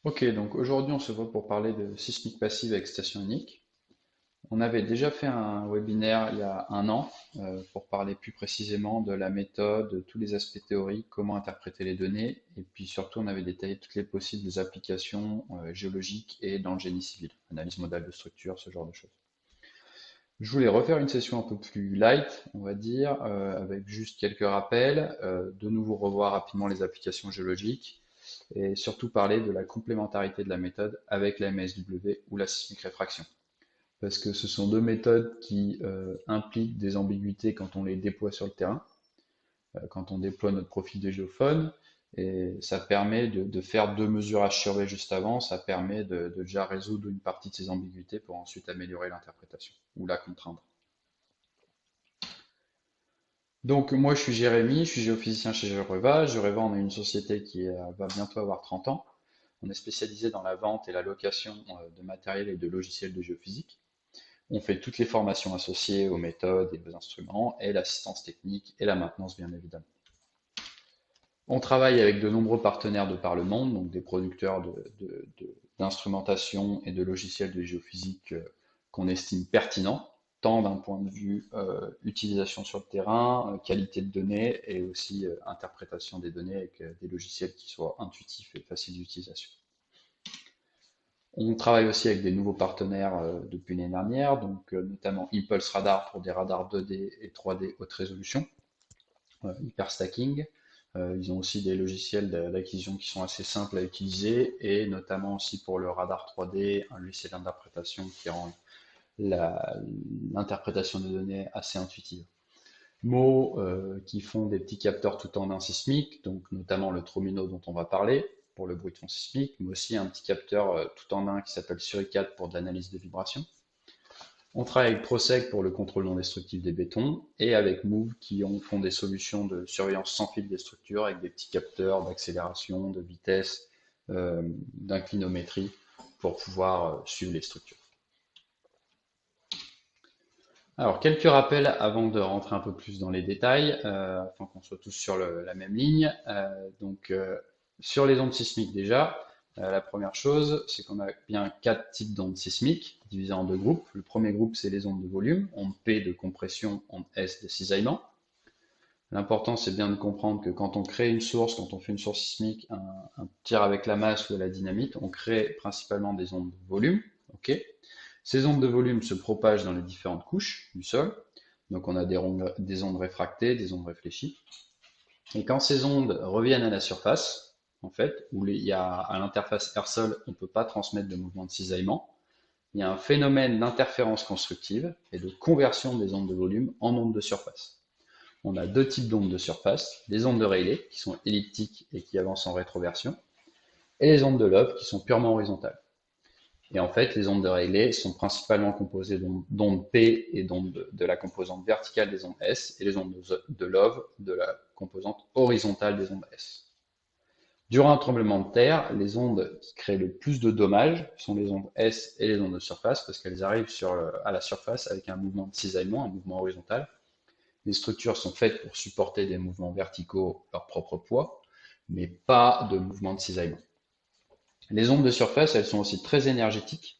Ok, donc aujourd'hui on se voit pour parler de sismique passive avec station unique. On avait déjà fait un webinaire il y a un an pour parler plus précisément de la méthode, de tous les aspects théoriques, comment interpréter les données, et puis surtout on avait détaillé toutes les possibles applications géologiques et dans le génie civil, analyse modale de structure, ce genre de choses. Je voulais refaire une session un peu plus light, on va dire, avec juste quelques rappels, de nouveau revoir rapidement les applications géologiques, et surtout parler de la complémentarité de la méthode avec la MSW ou la sismique réfraction. Parce que ce sont deux méthodes qui impliquent des ambiguïtés quand on les déploie sur le terrain, quand on déploie notre profil de géophone, et ça permet de faire deux mesurages sur V juste avant, ça permet de déjà résoudre une partie de ces ambiguïtés pour ensuite améliorer l'interprétation ou la contraindre. Donc moi je suis Jérémy, je suis géophysicien chez GeoReva. GeoReva, on est une société qui va bientôt avoir 30 ans. On est spécialisé dans la vente et la location de matériel et de logiciels de géophysique. On fait toutes les formations associées aux méthodes et aux instruments et l'assistance technique et la maintenance bien évidemment. On travaille avec de nombreux partenaires de par le monde, donc des producteurs d'instrumentation et de logiciels de géophysique qu'on estime pertinents, tant d'un point de vue utilisation sur le terrain, qualité de données et aussi interprétation des données avec des logiciels qui soient intuitifs et faciles d'utilisation. On travaille aussi avec des nouveaux partenaires depuis l'année dernière, donc notamment Impulse Radar pour des radars 2D et 3D haute résolution, hyperstacking. Ils ont aussi des logiciels d'acquisition qui sont assez simples à utiliser et notamment aussi pour le radar 3D, un logiciel d'interprétation qui rend l'interprétation des données assez intuitive. Mo qui font des petits capteurs tout en un sismique, donc notamment le Tromino dont on va parler pour le bruit de fond sismique, mais aussi un petit capteur tout en un qui s'appelle Suricat pour de l'analyse de vibrations. On travaille avec Prosec pour le contrôle non destructif des bétons et avec Move qui font des solutions de surveillance sans fil des structures avec des petits capteurs d'accélération, de vitesse, d'inclinométrie pour pouvoir suivre les structures. Alors, quelques rappels avant de rentrer un peu plus dans les détails, afin qu'on soit tous sur la même ligne. Sur les ondes sismiques déjà, la première chose, c'est qu'on a bien quatre types d'ondes sismiques, divisées en deux groupes. Le premier groupe, c'est les ondes de volume, onde P de compression, onde S de cisaillement. L'important, c'est bien de comprendre que quand on crée une source, quand on fait une source sismique, un tir avec la masse ou la dynamite, on crée principalement des ondes de volume. Ok. Ces ondes de volume se propagent dans les différentes couches du sol. Donc on a des ondes réfractées, des ondes réfléchies. Et quand ces ondes reviennent à la surface, en fait, où il y a à l'interface air-sol, on ne peut pas transmettre de mouvement de cisaillement, il y a un phénomène d'interférence constructive et de conversion des ondes de volume en ondes de surface. On a deux types d'ondes de surface, les ondes de Rayleigh, qui sont elliptiques et qui avancent en rétroversion, et les ondes de Love, qui sont purement horizontales. Et en fait, les ondes de Rayleigh sont principalement composées d'ondes P et d'ondes de la composante verticale des ondes S, et les ondes de Love de la composante horizontale des ondes S. Durant un tremblement de terre, les ondes qui créent le plus de dommages sont les ondes S et les ondes de surface, parce qu'elles arrivent à la surface avec un mouvement de cisaillement, un mouvement horizontal. Les structures sont faites pour supporter des mouvements verticaux, leur propre poids, mais pas de mouvement de cisaillement. Les ondes de surface, elles sont aussi très énergétiques,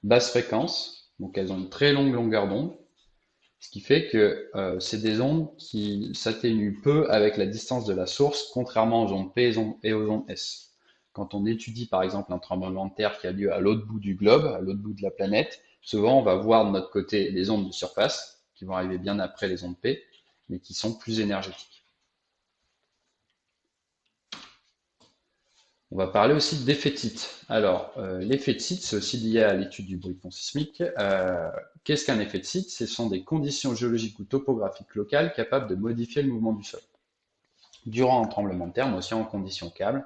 basse fréquence, donc elles ont une très longue longueur d'onde, ce qui fait que c'est des ondes qui s'atténuent peu avec la distance de la source, contrairement aux ondes P et aux ondes S. Quand on étudie par exemple un tremblement de terre qui a lieu à l'autre bout du globe, à l'autre bout de la planète, souvent on va voir de notre côté les ondes de surface, qui vont arriver bien après les ondes P, mais qui sont plus énergétiques. On va parler aussi d'effet de site. Alors, l'effet de site, c'est aussi lié à l'étude du bruit de fond sismique. Qu'est-ce qu'un effet de site? Ce sont des conditions géologiques ou topographiques locales capables de modifier le mouvement du sol. Durant un tremblement de terre, mais aussi en conditions calmes,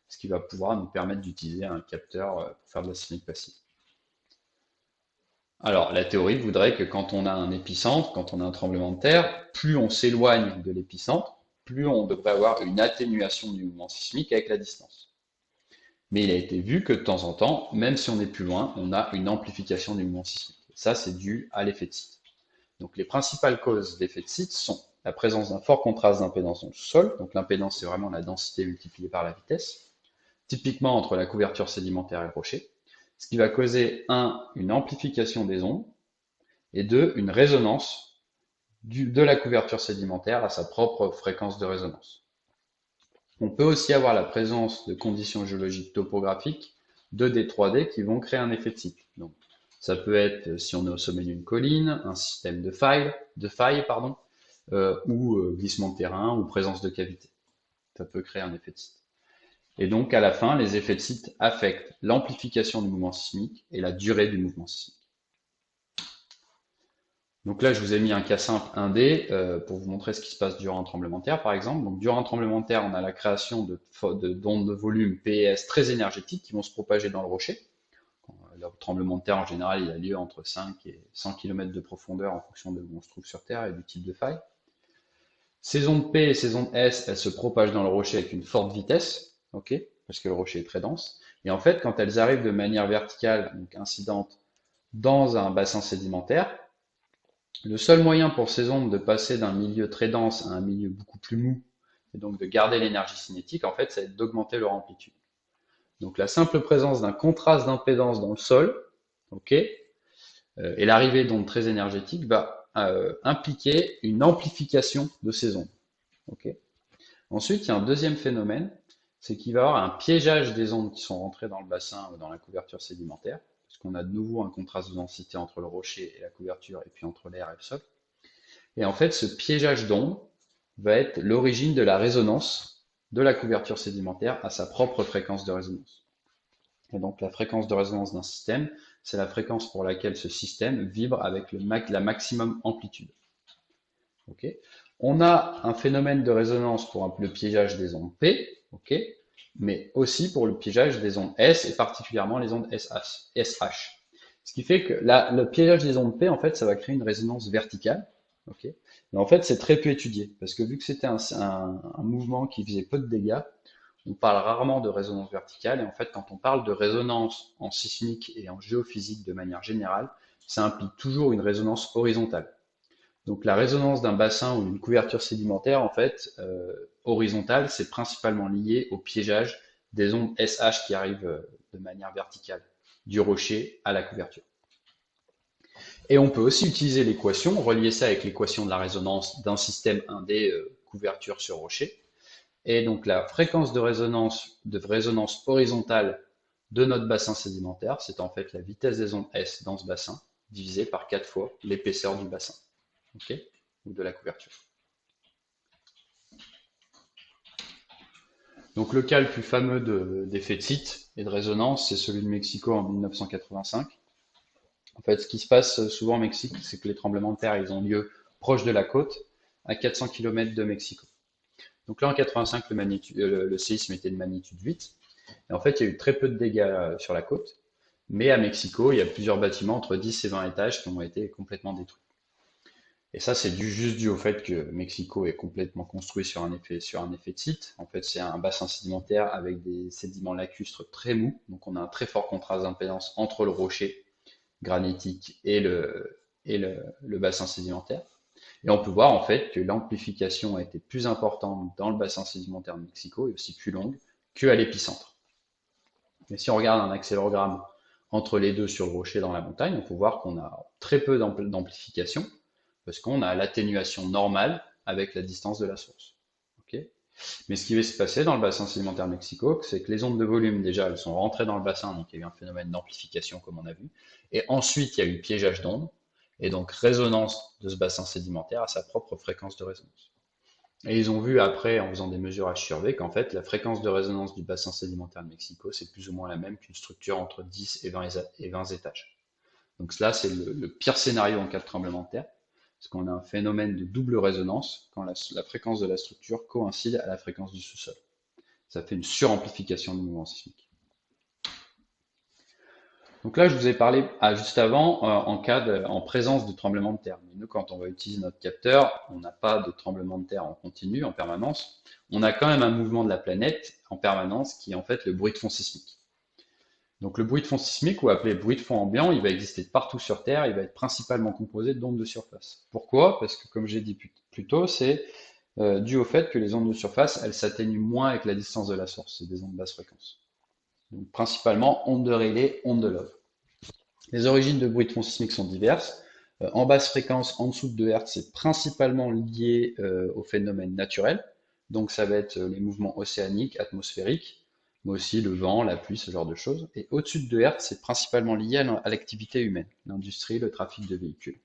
ce qui va pouvoir nous permettre d'utiliser un capteur pour faire de la sismique passive. Alors, la théorie voudrait que quand on a un épicentre, quand on a un tremblement de terre, plus on s'éloigne de l'épicentre, plus on devrait avoir une atténuation du mouvement sismique avec la distance. Mais il a été vu que de temps en temps, même si on est plus loin, on a une amplification du mouvement sismique. Ça, c'est dû à l'effet de site. Donc, les principales causes d'effet de site sont la présence d'un fort contraste d'impédance dans le sol. Donc, l'impédance, c'est vraiment la densité multipliée par la vitesse. typiquement entre la couverture sédimentaire et le rocher, ce qui va causer, un, une amplification des ondes, et deux, une résonance de la couverture sédimentaire à sa propre fréquence de résonance. On peut aussi avoir la présence de conditions géologiques topographiques 2D, 3D qui vont créer un effet de cycle. Donc, ça peut être, si on est au sommet d'une colline, un système de failles, ou glissement de terrain ou présence de cavités. Ça peut créer un effet de cycle. Et donc, à la fin, les effets de site affectent l'amplification du mouvement sismique et la durée du mouvement sismique. Donc là, je vous ai mis un cas simple 1D pour vous montrer ce qui se passe durant un tremblement de terre, par exemple. Donc, durant un tremblement de terre, on a la création d'ondes de volume P et S très énergétiques qui vont se propager dans le rocher. Le tremblement de terre, en général, il a lieu entre 5 et 100 km de profondeur en fonction de où on se trouve sur Terre et du type de faille. Ces ondes P et ces ondes S, elles se propagent dans le rocher avec une forte vitesse, ok, parce que le rocher est très dense. Et en fait, quand elles arrivent de manière verticale, donc incidente, dans un bassin sédimentaire, le seul moyen pour ces ondes de passer d'un milieu très dense à un milieu beaucoup plus mou, et donc de garder l'énergie cinétique, en fait, c'est d'augmenter leur amplitude. Donc la simple présence d'un contraste d'impédance dans le sol, ok, et l'arrivée d'ondes très énergétiques va impliquer une amplification de ces ondes. Ok. Ensuite, il y a un deuxième phénomène, c'est qu'il va y avoir un piégeage des ondes qui sont rentrées dans le bassin ou dans la couverture sédimentaire, parce qu'on a de nouveau un contraste de densité entre le rocher et la couverture, et puis entre l'air et le sol. Et en fait, ce piégeage d'ondes va être l'origine de la résonance de la couverture sédimentaire à sa propre fréquence de résonance. Et donc la fréquence de résonance d'un système, c'est la fréquence pour laquelle ce système vibre avec la maximum amplitude. Okay. On a un phénomène de résonance pour le piégeage des ondes P, okay, mais aussi pour le piégeage des ondes S et particulièrement les ondes SH. Ce qui fait que le piégeage des ondes P, en fait, ça va créer une résonance verticale. Okay. Mais en fait, c'est très peu étudié parce que vu que c'était un mouvement qui faisait peu de dégâts, on parle rarement de résonance verticale, et en fait, quand on parle de résonance en sismique et en géophysique de manière générale, ça implique toujours une résonance horizontale. Donc la résonance d'un bassin ou d'une couverture sédimentaire, en fait, horizontale, c'est principalement lié au piégeage des ondes SH qui arrivent de manière verticale, du rocher à la couverture. Et on peut aussi utiliser l'équation, relier ça avec l'équation de la résonance d'un système 1D couverture sur rocher. Et donc la fréquence de résonance horizontale de notre bassin sédimentaire, c'est en fait la vitesse des ondes S dans ce bassin, divisée par 4 fois l'épaisseur du bassin, okay, ou de la couverture. Donc le cas le plus fameux d'effet de site et de résonance, c'est celui de Mexico en 1985. En fait, ce qui se passe souvent au Mexique, c'est que les tremblements de terre, ils ont lieu proche de la côte, à 400 km de Mexico. Donc là, en 85, le séisme était de magnitude 8. Et en fait, il y a eu très peu de dégâts sur la côte. Mais à Mexico, il y a plusieurs bâtiments entre 10 et 20 étages qui ont été complètement détruits. Et ça, c'est juste dû au fait que Mexico est complètement construit sur un effet de site. En fait, c'est un bassin sédimentaire avec des sédiments lacustres très mous. Donc, on a un très fort contraste d'impédance entre le rocher granitique et le bassin sédimentaire. Et on peut voir en fait que l'amplification a été plus importante dans le bassin sédimentaire de Mexico et aussi plus longue qu'à l'épicentre. Mais si on regarde un accélérogramme entre les deux sur le rocher dans la montagne, on peut voir qu'on a très peu d'amplification parce qu'on a l'atténuation normale avec la distance de la source. Okay. Mais ce qui va se passer dans le bassin sédimentaire de Mexico, c'est que les ondes de volume, déjà, elles sont rentrées dans le bassin, donc il y a eu un phénomène d'amplification comme on a vu, et ensuite il y a eu piégeage d'ondes, et donc résonance de ce bassin sédimentaire à sa propre fréquence de résonance. Et ils ont vu après, en faisant des mesures H sur V, qu'en fait la fréquence de résonance du bassin sédimentaire de Mexico, c'est plus ou moins la même qu'une structure entre 10 et 20 étages. Donc là, c'est le pire scénario en cas de tremblement de terre, parce qu'on a un phénomène de double résonance quand la fréquence de la structure coïncide à la fréquence du sous-sol. Ça fait une suramplification du mouvement sismique. Donc là, je vous ai parlé juste avant en présence de tremblement de terre. Mais nous, quand on va utiliser notre capteur, on n'a pas de tremblement de terre en continu, en permanence. On a quand même un mouvement de la planète en permanence qui est en fait le bruit de fond sismique. Donc le bruit de fond sismique, ou appelé bruit de fond ambiant, il va exister partout sur Terre, il va être principalement composé d'ondes de surface. Pourquoi? Parce que comme j'ai dit plus tôt, c'est dû au fait que les ondes de surface, elles s'atténuent moins avec la distance de la source, c'est des ondes de basse fréquence. Donc principalement ondes de Rayleigh, ondes de Love. Les origines de bruit de fond sismique sont diverses. En basse fréquence, en dessous de 2 Hz, c'est principalement lié aux phénomènes naturels. Donc ça va être les mouvements océaniques, atmosphériques, mais aussi le vent, la pluie, ce genre de choses. Et au-dessus de 2 Hz, c'est principalement lié à l'activité humaine, l'industrie, le trafic de véhicules.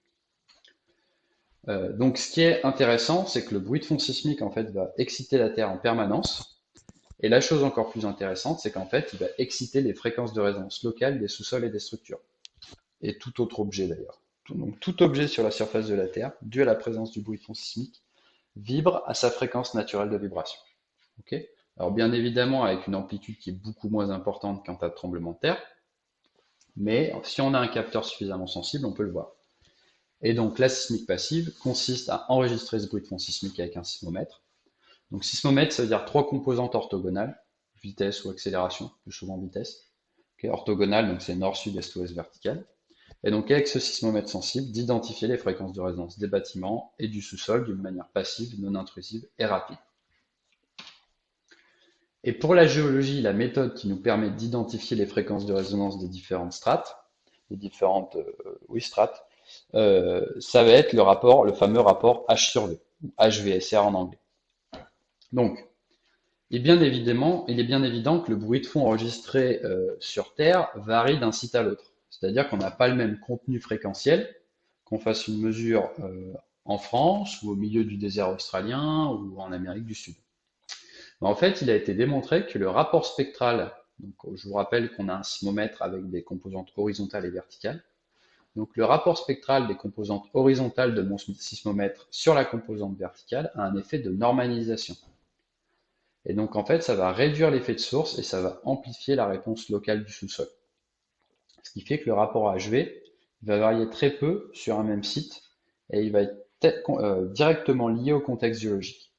Donc ce qui est intéressant, c'est que le bruit de fond sismique en fait va exciter la Terre en permanence. Et la chose encore plus intéressante, c'est qu'en fait, il va exciter les fréquences de résonance locales des sous-sols et des structures. Et tout autre objet d'ailleurs. Donc tout objet sur la surface de la Terre, dû à la présence du bruit de fond sismique, vibre à sa fréquence naturelle de vibration. Ok. Alors bien évidemment avec une amplitude qui est beaucoup moins importante qu'en cas de tremblement de terre, mais si on a un capteur suffisamment sensible, on peut le voir. Et donc la sismique passive consiste à enregistrer ce bruit de fond sismique avec un sismomètre. Donc sismomètre, ça veut dire trois composantes orthogonales, vitesse ou accélération, plus souvent vitesse. Okay, orthogonale, donc c'est nord, sud, est, ouest, vertical. Et donc avec ce sismomètre sensible, d'identifier les fréquences de résonance des bâtiments et du sous-sol d'une manière passive, non intrusive et rapide. Et pour la géologie, la méthode qui nous permet d'identifier les fréquences de résonance des différentes strates, les différentes strates, ça va être le fameux rapport H sur V, ou HVSR en anglais. Donc, il est bien évident que le bruit de fond enregistré sur Terre varie d'un site à l'autre. C'est-à-dire qu'on n'a pas le même contenu fréquentiel, qu'on fasse une mesure en France ou au milieu du désert australien ou en Amérique du Sud. Mais en fait, il a été démontré que le rapport spectral, donc je vous rappelle qu'on a un sismomètre avec des composantes horizontales et verticales, donc le rapport spectral des composantes horizontales de mon sismomètre sur la composante verticale a un effet de normalisation. Et donc en fait, ça va réduire l'effet de source et ça va amplifier la réponse locale du sous-sol. Ce qui fait que le rapport HV va varier très peu sur un même site et il va être directement lié au contexte géologique.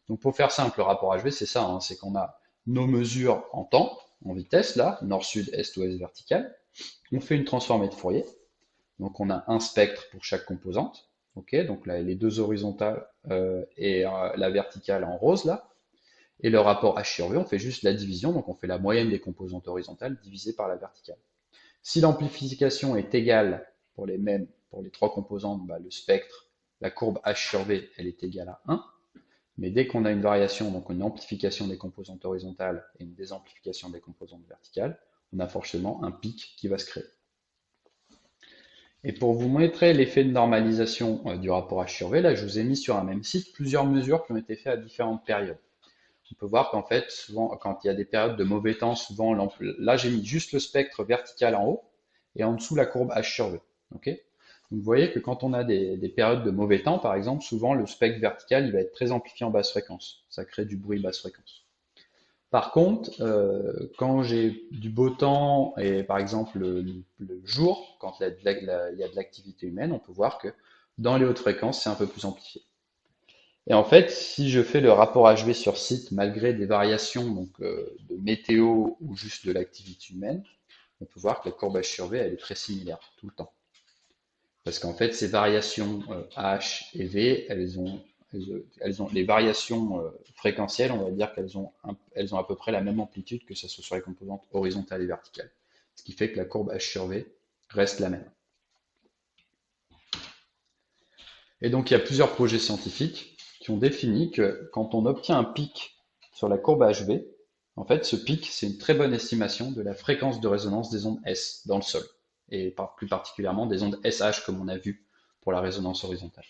Donc pour faire simple, le rapport HV, c'est ça, hein, c'est qu'on a nos mesures en temps, en vitesse, là, nord, sud, est, ouest, vertical. On fait une transformée de Fourier. Donc on a un spectre pour chaque composante. Ok, donc là, les deux horizontales et la verticale en rose, là. Et le rapport H sur V, on fait juste la division, donc on fait la moyenne des composantes horizontales divisée par la verticale. Si l'amplification est égale pour les trois composantes, bah, le spectre, la courbe H sur V, elle est égale à 1. Mais dès qu'on a une variation, donc une amplification des composantes horizontales et une désamplification des composantes verticales, on a forcément un pic qui va se créer. Et pour vous montrer l'effet de normalisation du rapport H sur V, là je vous ai mis sur un même site plusieurs mesures qui ont été faites à différentes périodes. On peut voir qu'en fait, souvent, quand il y a des périodes de mauvais temps, souvent, là j'ai mis juste le spectre vertical en haut et en dessous la courbe H sur V. Okay, donc vous voyez que quand on a des périodes de mauvais temps, par exemple, souvent le spectre vertical il va être très amplifié en basse fréquence. Ça crée du bruit basse fréquence. Par contre, quand j'ai du beau temps et par exemple le jour, quand il y a de l'activité humaine, on peut voir que dans les hautes fréquences, c'est un peu plus amplifié. Et en fait, si je fais le rapport HV sur site, malgré des variations de météo ou juste de l'activité humaine, on peut voir que la courbe H sur V, elle est très similaire tout le temps. Parce qu'en fait, ces variations H et V, elles ont les variations fréquentielles, on va dire elles ont à peu près la même amplitude que ce soit sur les composantes horizontales et verticales. Ce qui fait que la courbe H sur V reste la même. Et donc, il y a plusieurs projets scientifiques qui ont défini que quand on obtient un pic sur la courbe HV, en fait, ce pic, c'est une très bonne estimation de la fréquence de résonance des ondes S dans le sol, et plus particulièrement des ondes SH comme on a vu pour la résonance horizontale.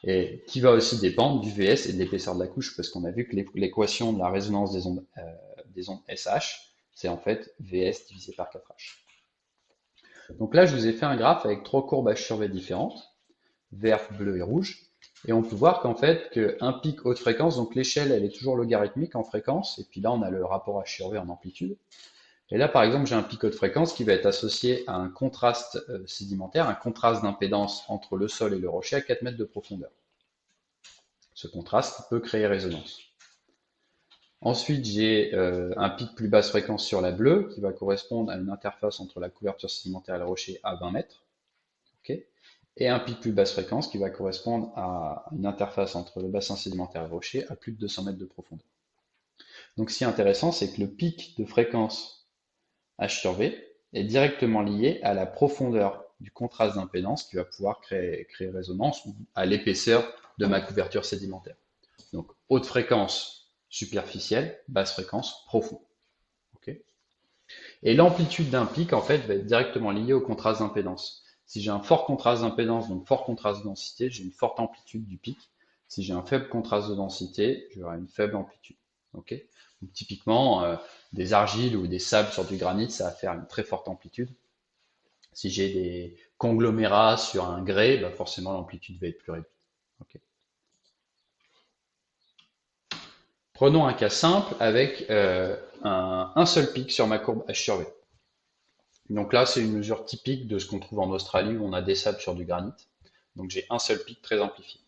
Et qui va aussi dépendre du VS et de l'épaisseur de la couche, parce qu'on a vu que l'équation de la résonance des ondes SH, c'est en fait VS divisé par 4H. Donc là, je vous ai fait un graphe avec trois courbes H sur V différentes, vert, bleu et rouge. Et on peut voir qu'en fait, qu'un pic haute fréquence, donc l'échelle, elle est toujours logarithmique en fréquence, et puis là, on a le rapport H sur V en amplitude. Et là, par exemple, j'ai un pic haute fréquence qui va être associé à un contraste sédimentaire, un contraste d'impédance entre le sol et le rocher à 4 mètres de profondeur. Ce contraste peut créer résonance. Ensuite, j'ai un pic plus basse fréquence sur la bleue, qui va correspondre à une interface entre la couverture sédimentaire et le rocher à 20 mètres. Okay, et un pic plus basse fréquence qui va correspondre à une interface entre le bassin sédimentaire et le rocher à plus de 200 mètres de profondeur. Donc ce qui est intéressant, c'est que le pic de fréquence H sur V est directement lié à la profondeur du contraste d'impédance qui va pouvoir créer résonance ou à l'épaisseur de ma couverture sédimentaire. Donc haute fréquence superficielle, basse fréquence profond. Okay. Et l'amplitude d'un pic, en fait, va être directement liée au contraste d'impédance. Si j'ai un fort contraste d'impédance, donc fort contraste de densité, j'ai une forte amplitude du pic. Si j'ai un faible contraste de densité, j'aurai une faible amplitude. Okay. Donc, typiquement, des argiles ou des sables sur du granit, ça va faire une très forte amplitude. Si j'ai des conglomérats sur un grès, bah forcément l'amplitude va être plus réduite. Okay. Prenons un cas simple avec un seul pic sur ma courbe H sur V. Donc là, c'est une mesure typique de ce qu'on trouve en Australie où on a des sables sur du granit. Donc j'ai un seul pic très amplifié.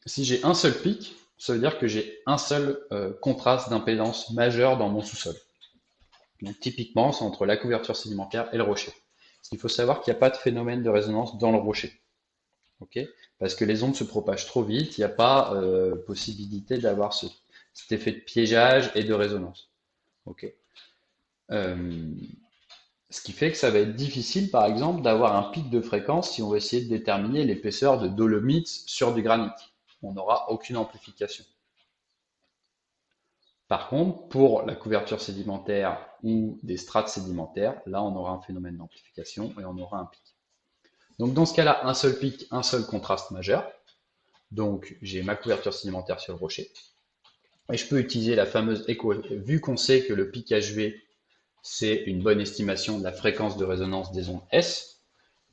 Si j'ai un seul pic, ça veut dire que j'ai un seul contraste d'impédance majeur dans mon sous-sol. Donc typiquement, c'est entre la couverture sédimentaire et le rocher. Il faut savoir qu'il n'y a pas de phénomène de résonance dans le rocher. Okay, parce que les ondes se propagent trop vite, il n'y a pas possibilité d'avoir cet effet de piégeage et de résonance. Okay. Ce qui fait que ça va être difficile, par exemple, d'avoir un pic de fréquence si on veut essayer de déterminer l'épaisseur de dolomite sur du granit. On n'aura aucune amplification. Par contre, pour la couverture sédimentaire ou des strates sédimentaires, là, on aura un phénomène d'amplification et on aura un pic. Donc, dans ce cas-là, un seul pic, un seul contraste majeur. Donc, j'ai ma couverture sédimentaire sur le rocher. Et je peux utiliser la fameuse équation. Vu qu'on sait que le pic HV, c'est une bonne estimation de la fréquence de résonance des ondes S,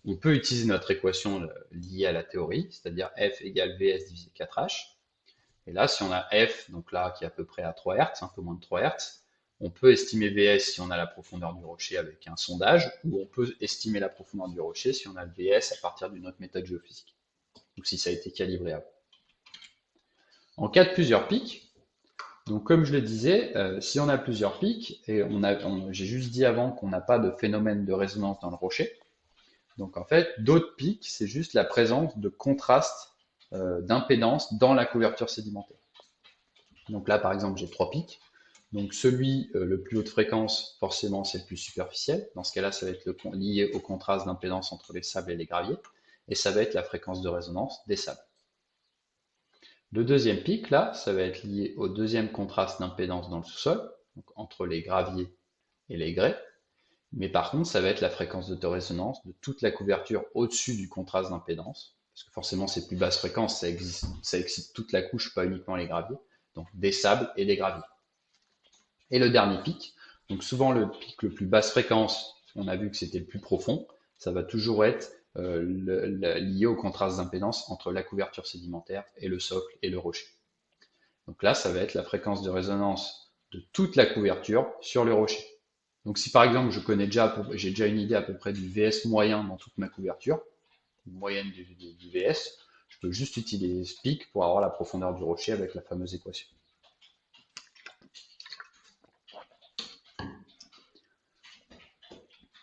on peut utiliser notre équation liée à la théorie, c'est-à-dire F égale Vs divisé 4H. Et là, si on a F, donc là, qui est à peu près à 3 Hz, un peu moins de 3 Hz, on peut estimer Vs si on a la profondeur du rocher avec un sondage, ou on peut estimer la profondeur du rocher si on a le Vs à partir d'une autre méthode géophysique, ou si ça a été calibré avant. En cas de plusieurs pics, donc comme je le disais, si on a plusieurs pics, et j'ai juste dit avant qu'on n'a pas de phénomène de résonance dans le rocher, donc en fait, d'autres pics, c'est juste la présence de contraste d'impédance dans la couverture sédimentaire. Donc là, par exemple, j'ai 3 pics. Donc celui le plus haute fréquence, forcément, c'est le plus superficiel. Dans ce cas-là, ça va être lié au contraste d'impédance entre les sables et les graviers. Et ça va être la fréquence de résonance des sables. Le deuxième pic, là, ça va être lié au deuxième contraste d'impédance dans le sous-sol, entre les graviers et les grès. Mais par contre, ça va être la fréquence de résonance de toute la couverture au-dessus du contraste d'impédance. Parce que forcément, c'est plus basse fréquence, ça excite toute la couche, pas uniquement les graviers. Donc des sables et des graviers. Et le dernier pic, donc souvent le pic le plus basse fréquence, on a vu que c'était le plus profond, ça va toujours être lié au contraste d'impédance entre la couverture sédimentaire et le socle et le rocher. Donc là, ça va être la fréquence de résonance de toute la couverture sur le rocher. Donc si par exemple j'ai déjà une idée à peu près du Vs moyen dans toute ma couverture, une moyenne du Vs, je peux juste utiliser ce pic pour avoir la profondeur du rocher avec la fameuse équation.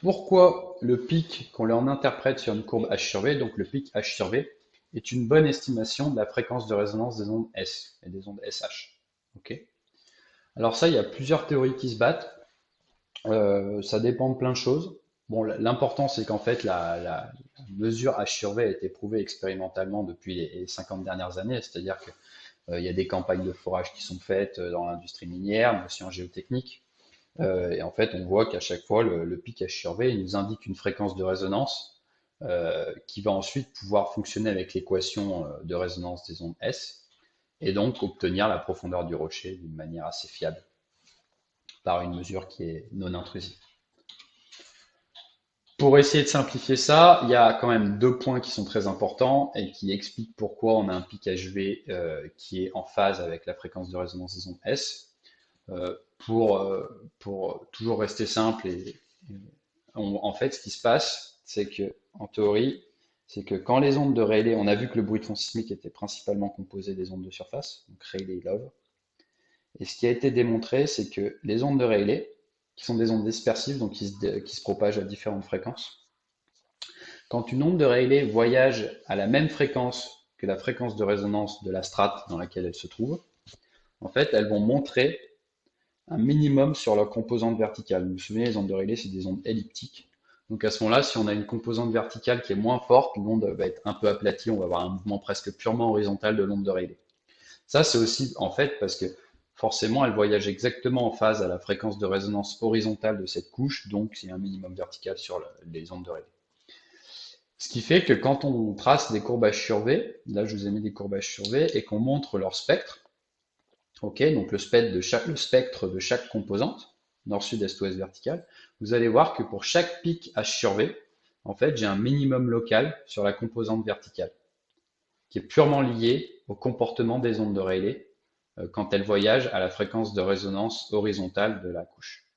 Pourquoi le pic, qu'on l'en interprète sur une courbe H sur V, donc le pic H sur V, est une bonne estimation de la fréquence de résonance des ondes S et des ondes SH. Okay. Alors ça, il y a plusieurs théories qui se battent. Ça dépend de plein de choses. Bon, l'important, c'est qu'en fait, la mesure H sur V a été prouvée expérimentalement depuis les 50 dernières années, c'est-à-dire qu'il y a des campagnes de forage qui sont faites dans l'industrie minière, mais aussi en géotechnique. Et en fait, on voit qu'à chaque fois, le pic H sur V il nous indique une fréquence de résonance qui va ensuite pouvoir fonctionner avec l'équation de résonance des ondes S et donc obtenir la profondeur du rocher d'une manière assez fiable par une mesure qui est non intrusive. Pour essayer de simplifier ça, il y a quand même deux points qui sont très importants et qui expliquent pourquoi on a un pic HV qui est en phase avec la fréquence de résonance des ondes S. Pour toujours rester simple en fait, ce qui se passe, c'est que, en théorie, c'est que quand les ondes de Rayleigh, on a vu que le bruit de fond sismique était principalement composé des ondes de surface, donc Rayleigh et Love. Et ce qui a été démontré, c'est que les ondes de Rayleigh, qui sont des ondes dispersives, donc qui se propagent à différentes fréquences, quand une onde de Rayleigh voyage à la même fréquence que la fréquence de résonance de la strate dans laquelle elle se trouve, en fait, elles vont montrer un minimum sur leur composante verticale. Vous vous souvenez, les ondes de Rayleigh, c'est des ondes elliptiques. Donc à ce moment-là, si on a une composante verticale qui est moins forte, l'onde va être un peu aplatie, on va avoir un mouvement presque purement horizontal de l'onde de Rayleigh. Ça, c'est aussi en fait parce que forcément, elle voyage exactement en phase à la fréquence de résonance horizontale de cette couche, donc il y a un minimum vertical sur les ondes de Rayleigh. Ce qui fait que quand on trace des courbages sur V, là je vous ai mis des courbages sur V, et qu'on montre leur spectre, ok, donc le spectre de chaque composante, nord, sud, est, ouest, vertical, vous allez voir que pour chaque pic H sur V, en fait, j'ai un minimum local sur la composante verticale, qui est purement lié au comportement des ondes de Rayleigh quand elles voyagent à la fréquence de résonance horizontale de la couche.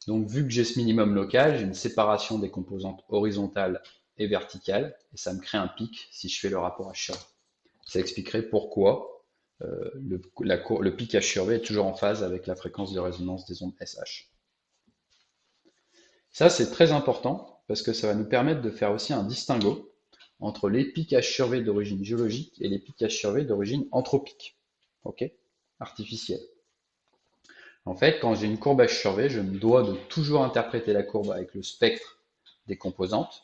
Donc, vu que j'ai ce minimum local, j'ai une séparation des composantes horizontales et verticales, et ça me crée un pic si je fais le rapport H sur V. Ça expliquerait pourquoi le pic H sur V est toujours en phase avec la fréquence de résonance des ondes SH. Ça, c'est très important parce que ça va nous permettre de faire aussi un distinguo entre les pics H sur V d'origine géologique et les pics H sur V d'origine anthropique, ok, artificielle. En fait, quand j'ai une courbe H sur V, je me dois de toujours interpréter la courbe avec le spectre des composantes,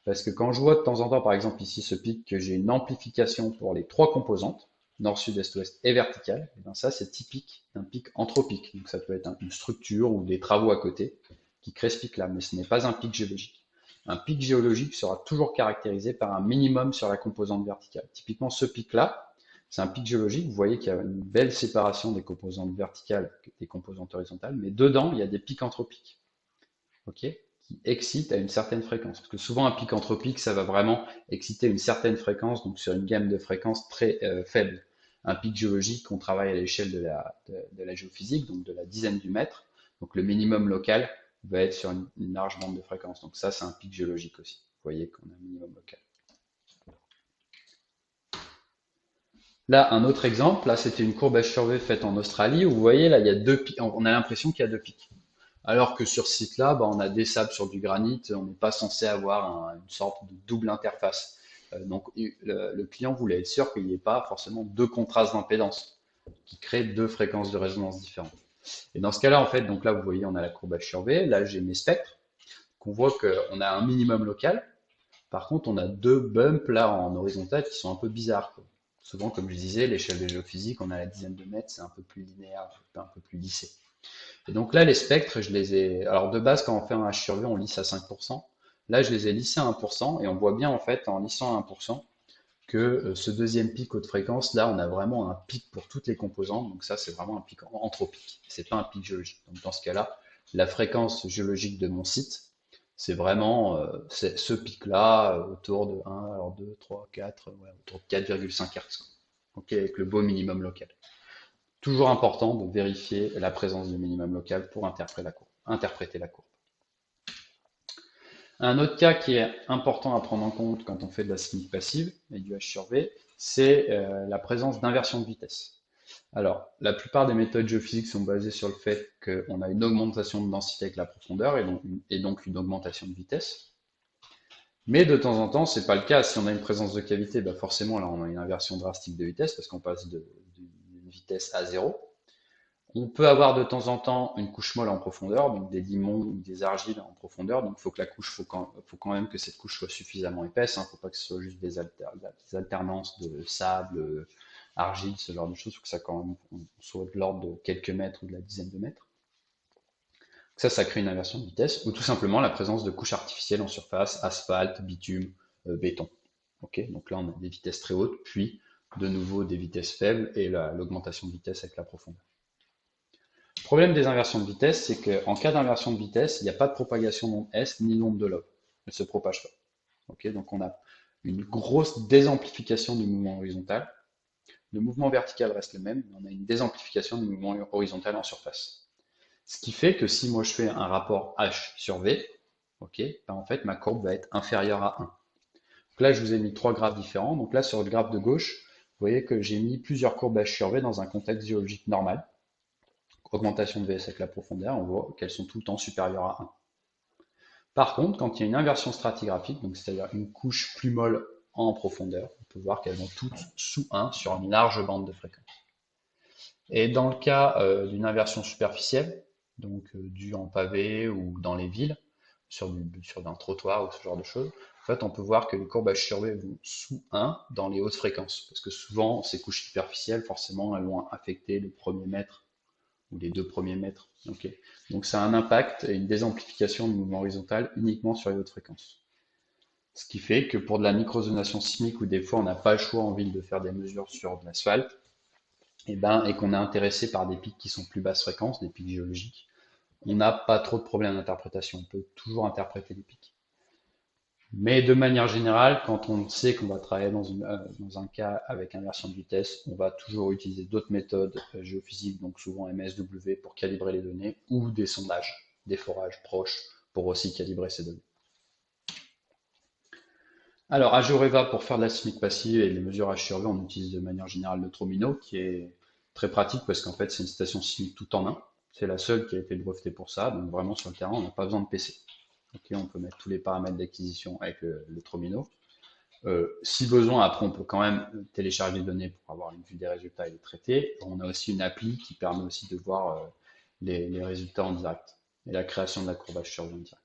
parce que quand je vois de temps en temps, par exemple ici ce pic, que j'ai une amplification pour les trois composantes, nord, sud, est, ouest et verticale, et bien ça c'est typique d'un pic anthropique. Donc ça peut être une structure ou des travaux à côté qui créent ce pic-là, mais ce n'est pas un pic géologique. Un pic géologique sera toujours caractérisé par un minimum sur la composante verticale. Typiquement ce pic-là, c'est un pic géologique, vous voyez qu'il y a une belle séparation des composantes verticales et des composantes horizontales, mais dedans il y a des pics anthropiques. Ok, qui excite à une certaine fréquence. Parce que souvent, un pic anthropique, ça va vraiment exciter une certaine fréquence, donc sur une gamme de fréquences très faible. Un pic géologique, on travaille à l'échelle de la géophysique, donc de la dizaine du mètre. Donc le minimum local va être sur une large bande de fréquences. Donc ça, c'est un pic géologique aussi. Vous voyez qu'on a un minimum local. Là, un autre exemple, là, c'était une courbe H sur V faite en Australie, où vous voyez, là, il y a deux pics, on a l'impression qu'il y a deux pics. Alors que sur ce site-là, bah, on a des sables sur du granit, on n'est pas censé avoir une sorte de double interface. Donc le client voulait être sûr qu'il n'y ait pas forcément deux contrastes d'impédance qui créent deux fréquences de résonance différentes. Et dans ce cas-là, en fait, donc là vous voyez, on a la courbe H sur V, là j'ai mes spectres, qu'on voit qu'on a un minimum local. Par contre, on a deux bumps là en horizontal qui sont un peu bizarres, quoi. Souvent, comme je disais, l'échelle de géophysique, on a la dizaine de mètres, c'est un peu plus linéaire, un peu plus lissé. Et donc là, les spectres, je les ai. Alors de base, quand on fait un H sur V, on lisse à 5%. Là, je les ai lissés à 1%, et on voit bien en fait en lissant à 1% que ce deuxième pic haute fréquence, là, on a vraiment un pic pour toutes les composantes. Donc ça, c'est vraiment un pic anthropique. C'est pas un pic géologique. Donc dans ce cas-là, la fréquence géologique de mon site, c'est vraiment ce pic-là autour de 1, alors 2, 3, 4, ouais, autour de 4,5 Hz. Ok, avec le beau minimum local. Toujours important de vérifier la présence du minimum local pour interpréter la courbe. Un autre cas qui est important à prendre en compte quand on fait de la seismique passive et du H sur V, c'est la présence d'inversion de vitesse. Alors, la plupart des méthodes géophysiques sont basées sur le fait qu'on a une augmentation de densité avec la profondeur et donc une augmentation de vitesse. Mais de temps en temps, c'est pas le cas. Si on a une présence de cavité, bah forcément là on a une inversion drastique de vitesse parce qu'on passe d'une vitesse à 0. On peut avoir de temps en temps une couche molle en profondeur, donc des limons ou des argiles en profondeur. Donc, faut quand même que cette couche soit suffisamment épaisse. Il ne faut pas que ce soit juste des alternances de sable, argile, ce genre de choses. Il faut que ça quand même soit de l'ordre de quelques mètres ou de la dizaine de mètres. Ça crée une inversion de vitesse, ou tout simplement la présence de couches artificielles en surface, asphalte, bitume, béton. Ok, donc là on a des vitesses très hautes, puis de nouveau des vitesses faibles et l'augmentation de vitesse avec la profondeur. Le problème des inversions de vitesse, c'est qu'en cas d'inversion de vitesse, il n'y a pas de propagation d'onde S ni d'onde de lobe. Elle ne se propage pas. Okay, donc on a une grosse désamplification du mouvement horizontal. Le mouvement vertical reste le même, mais on a une désamplification du mouvement horizontal en surface. Ce qui fait que si moi je fais un rapport H sur V, okay, ben en fait ma courbe va être inférieure à 1. Donc là je vous ai mis trois graphes différents. Donc là sur le graphe de gauche, vous voyez que j'ai mis plusieurs courbes H sur V dans un contexte géologique normal. Augmentation de VS avec la profondeur, on voit qu'elles sont tout le temps supérieures à 1. Par contre, quand il y a une inversion stratigraphique, donc c'est-à-dire une couche plus molle en profondeur, on peut voir qu'elles vont toutes sous 1 sur une large bande de fréquence. Et dans le cas d'une inversion superficielle, donc due en pavé ou dans les villes, sur un trottoir ou ce genre de choses, en fait, on peut voir que les courbes HRV vont sous 1 dans les hautes fréquences. Parce que souvent, ces couches superficielles, forcément, elles vont affecter le premier mètre ou les 2 premiers mètres. Ok. Donc ça a un impact et une désamplification du mouvement horizontal uniquement sur les hautes fréquences. Ce qui fait que pour de la microzonation sismique où des fois on n'a pas le choix en ville de faire des mesures sur de l'asphalte, et qu'on est intéressé par des pics qui sont plus basse fréquence, des pics géologiques, on n'a pas trop de problèmes d'interprétation. On peut toujours interpréter les pics. Mais de manière générale, quand on sait qu'on va travailler dans un cas avec inversion de vitesse, on va toujours utiliser d'autres méthodes géophysiques, donc souvent MSW pour calibrer les données, ou des sondages, des forages proches pour aussi calibrer ces données. Alors, à GeoReva, pour faire de la sismique passive et les mesures HRV, on utilise de manière générale le Tromino, qui est très pratique parce qu'en fait, c'est une station sismique tout en un. C'est la seule qui a été brevetée pour ça, donc vraiment sur le terrain, on n'a pas besoin de PC. Ok, on peut mettre tous les paramètres d'acquisition avec le Tromino. Si besoin, après, on peut quand même télécharger les données pour avoir une vue des résultats et les traiter. On a aussi une appli qui permet aussi de voir les résultats en direct et la création de la courbe HRV en direct.